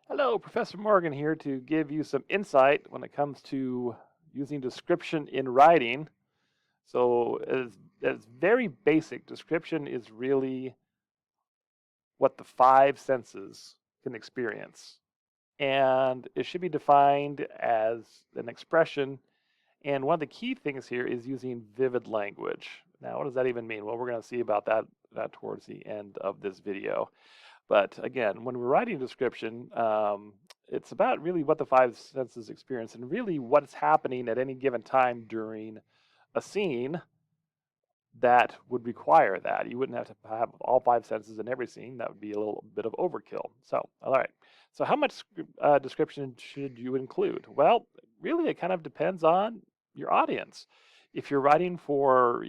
Hello, Professor Morgan here to give you some insight when it comes to using description in writing. So, as very basic, description is really what the five senses can experience. And it should be defined as an expression. And one of the key things here is using vivid language. Now, what does that even mean? Well, we're going to see about that towards the end of this video. But again, when we're writing a description, it's about really what the five senses experience and really what's happening at any given time during a scene that would require that. You wouldn't have to have all five senses in every scene. That would be a little bit of overkill. So, all right. So, how much description should you include? Well, really, it kind of depends on your audience. If you're writing for,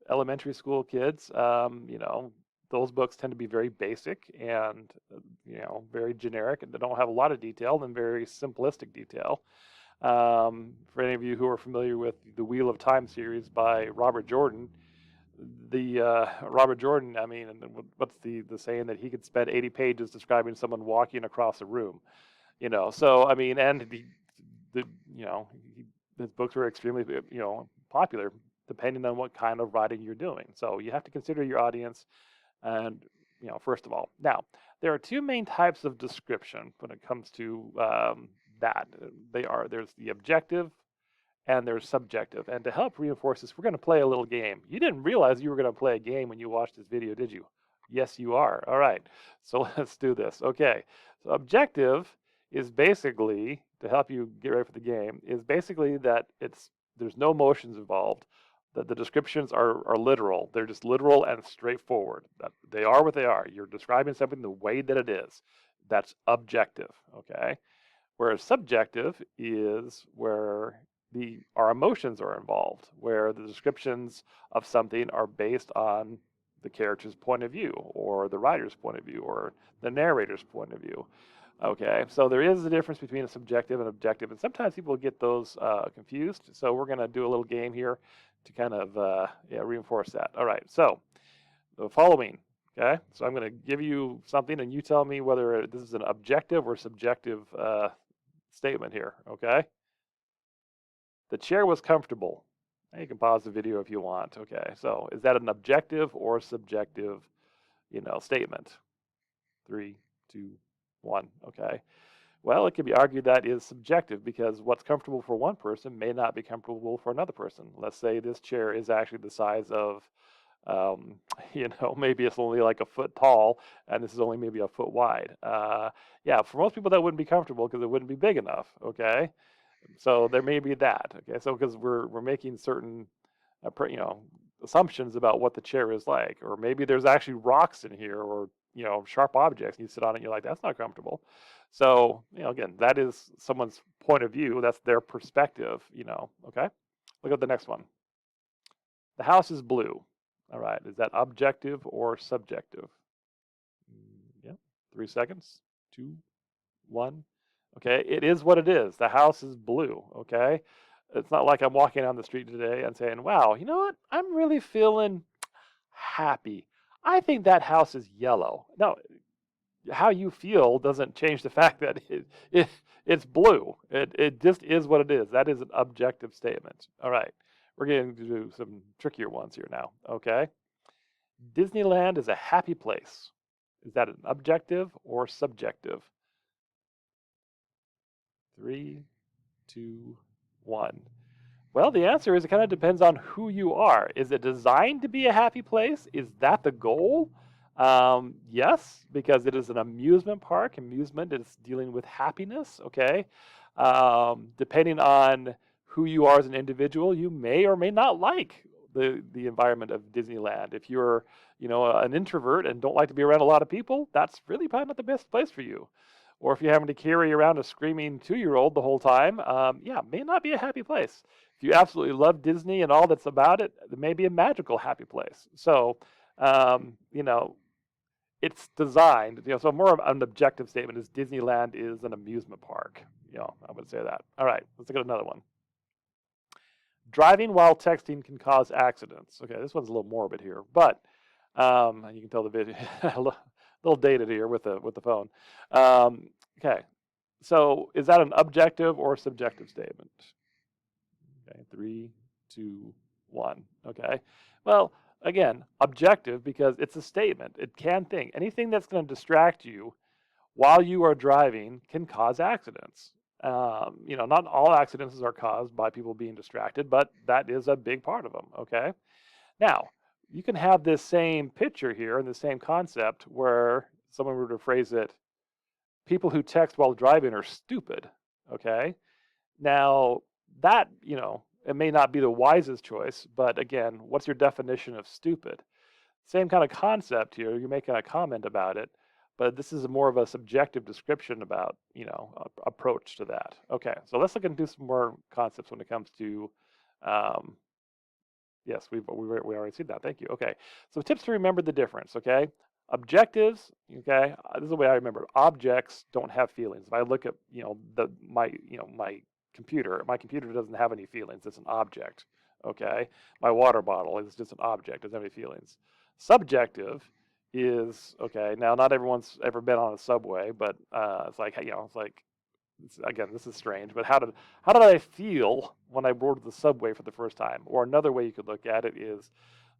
elementary school kids, those books tend to be very basic and, very generic, and they don't have a lot of detail and very simplistic detail. For any of you who are familiar with the Wheel of Time series by Robert Jordan, Robert Jordan, I mean, what's the saying that he could spend 80 pages describing someone walking across a room, So I mean, and the you know, his books were extremely popular depending on what kind of writing you're doing. So you have to consider your audience, and first of all, now there are two main types of description when it comes to that. There's the objective and there's subjective. And to help reinforce this, we're going to play a little game. You didn't realize you were going to play a game when you watched this video, did you? Yes, you are. All right. So let's do this. Okay. So objective is basically, to help you get ready for the game, is basically that there's no emotions involved. That the descriptions are literal. They're just literal and straightforward. That they are what they are. You're describing something the way that it is. That's objective. Okay. Whereas subjective is where our emotions are involved, where the descriptions of something are based on the character's point of view, or the writer's point of view, or the narrator's point of view. Okay, so there is a difference between a subjective and objective, and sometimes people get those confused. So we're going to do a little game here to kind of reinforce that. All right, so the following. Okay, so I'm going to give you something, and you tell me whether this is an objective or subjective statement here. Okay. The chair was comfortable. Now you can pause the video if you want. Okay, so is that an objective or subjective, statement? Three, two, one. Okay. Well, it can be argued that is subjective because what's comfortable for one person may not be comfortable for another person. Let's say this chair is actually the size of, um, maybe it's only like a foot tall and this is only maybe a foot wide. Yeah, for most people that wouldn't be comfortable because it wouldn't be big enough. Okay. So there may be that. Okay, so because we're making certain, assumptions about what the chair is like, or maybe there's actually rocks in here, or sharp objects, and you sit on it, and you're like, that's not comfortable. So again, that is someone's point of view. That's their perspective. Okay. Look at the next one. The house is blue. All right. Is that objective or subjective? Yeah. 3 seconds. Two, one. Okay, it is what it is. The house is blue. Okay, it's not like I'm walking down the street today and saying, "Wow, you know what? I'm really feeling happy. I think that house is yellow." No, how you feel doesn't change the fact that it's blue. It just is what it is. That is an objective statement. All right, we're getting to do some trickier ones here now. Okay, Disneyland is a happy place. Is that an objective or subjective? Three, two, one. Well, the answer is it kind of depends on who you are. Is it designed to be a happy place? Is that the goal? Yes, because it is an amusement park. Amusement is dealing with happiness, okay? Depending on who you are as an individual, you may or may not like the environment of Disneyland. If you're, an introvert and don't like to be around a lot of people, that's really probably not the best place for you. Or if you're having to carry around a screaming 2-year-old the whole time, yeah, may not be a happy place. If you absolutely love Disney and all that's about it, it may be a magical happy place. So, um, you know, it's designed, so more of an objective statement is Disneyland is an amusement park. I would say that. All right, let's look at another one. Driving while texting can cause accidents. Okay, this one's a little morbid here, but you can tell the video. little dated here with the phone. Okay, so is that an objective or subjective statement? Okay, 3, 2, 1. Okay, well, again, objective because it's a statement. It can think. Anything that's going to distract you while you are driving can cause accidents. Not all accidents are caused by people being distracted, but that is a big part of them. Okay, now you can have this same picture here and the same concept where someone were to phrase it, people who text while driving are stupid. Okay, now that, it may not be the wisest choice, but again, what's your definition of stupid? Same kind of concept here. You're making a comment about it, but this is more of a subjective description about, approach to that. Okay, so let's look into some more concepts when it comes to, yes, we already seen that. Thank you. Okay, so tips to remember the difference. Okay, objectives. Okay, this is the way I remember. Objects don't have feelings. If I look at, my computer doesn't have any feelings. It's an object. Okay, my water bottle is just an object. Doesn't have any feelings. Subjective is, okay, now not everyone's ever been on a subway, but it's like, again, this is strange, but how did I feel when I boarded the subway for the first time? Or another way you could look at it is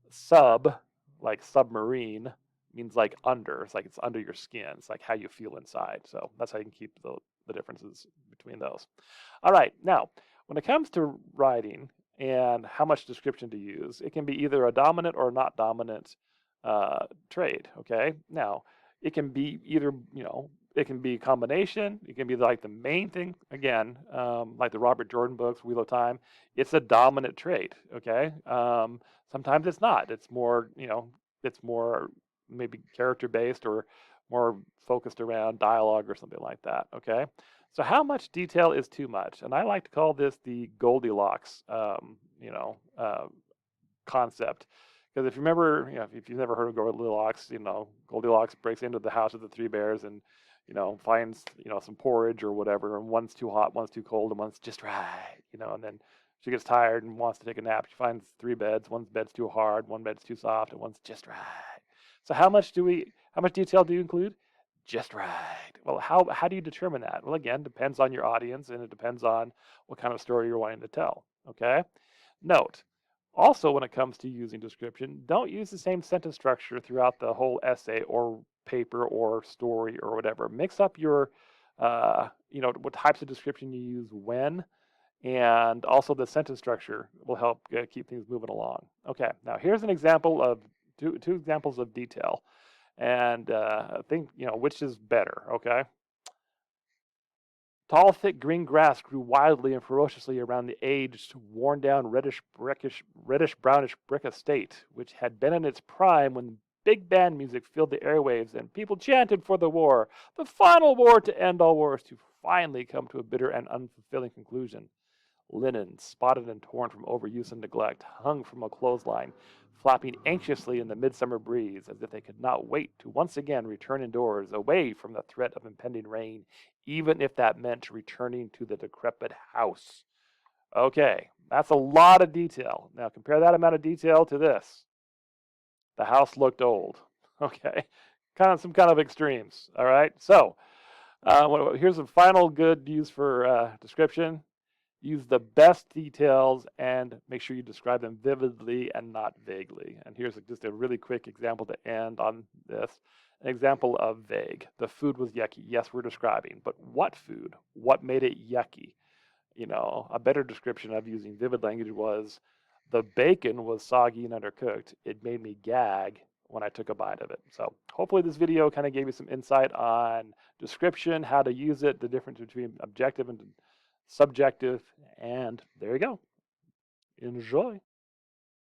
sub, like submarine, means like under. It's like it's under your skin. It's like how you feel inside. So that's how you can keep the differences between those. All right, now when it comes to writing and how much description to use, it can be either a dominant or not dominant trade. Okay, now it can be either, it can be a combination. It can be like the main thing. Again, like the Robert Jordan books, Wheel of Time. It's a dominant trait. Okay, sometimes it's not. It's more, it's more maybe character based or more focused around dialogue or something like that. Okay, so how much detail is too much? And I like to call this the Goldilocks, concept. Because if you remember, if you've never heard of Goldilocks, Goldilocks breaks into the house of the three bears and, finds, some porridge or whatever, and one's too hot, one's too cold, and one's just right, and then she gets tired and wants to take a nap. She finds 3 beds. One's bed's too hard, one bed's too soft, and one's just right. So how much detail do you include? Just right. Well, how do you determine that? Well, again, depends on your audience, and it depends on what kind of story you're wanting to tell. Okay? Note, also, when it comes to using description, don't use the same sentence structure throughout the whole essay or paper or story or whatever. Mix up your, what types of description you use when, and also the sentence structure will help keep things moving along. Okay, now here's an example of two examples of detail, and I think, which is better. Okay. Tall, thick green grass grew wildly and ferociously around the aged, worn-down, reddish-brownish brick estate, which had been in its prime when big band music filled the airwaves and people chanted for the war, the final war to end all wars, to finally come to a bitter and unfulfilling conclusion. Linen, spotted and torn from overuse and neglect, hung from a clothesline, flapping anxiously in the midsummer breeze, as if they could not wait to once again return indoors, away from the threat of impending rain, even if that meant returning to the decrepit house. Okay, that's a lot of detail. Now compare that amount of detail to this. The house looked old. Okay, some kind of extremes. All right, so here's a final good use for description. Use the best details and make sure you describe them vividly and not vaguely. And here's just a really quick example to end on this. An example of vague. The food was yucky. Yes, we're describing, but what food? What made it yucky? A better description of using vivid language was, the bacon was soggy and undercooked. It made me gag when I took a bite of it. So hopefully this video kind of gave you some insight on description, how to use it, the difference between objective and subjective, and there you go. Enjoy.